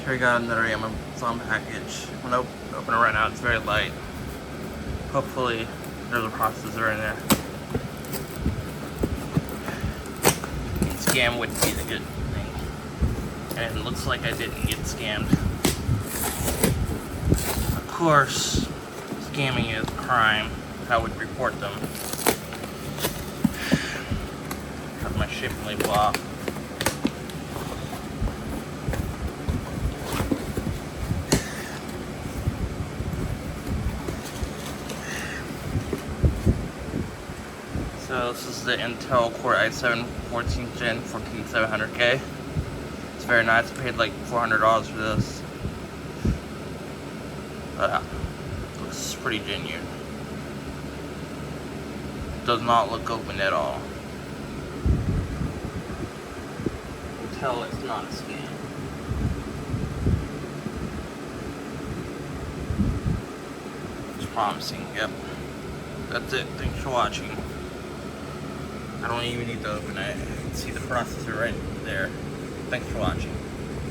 Here we got another Amazon package. I'm gonna open it right now. It's very light. Hopefully there's a processor in there. Scam wouldn't be the good thing. And it looks like I didn't get scammed. Of course, scamming is a crime. I would report them. Cut my shipping label off. So this is the Intel Core i7 14th Gen 14700K. It's very nice. I paid like $400 for this. Looks pretty genuine. Does not look open at all. You can tell it's not a scam. It's promising. Yep. That's it. Thanks for watching. I don't even need to open it. You can see the processor right there. Thanks for watching.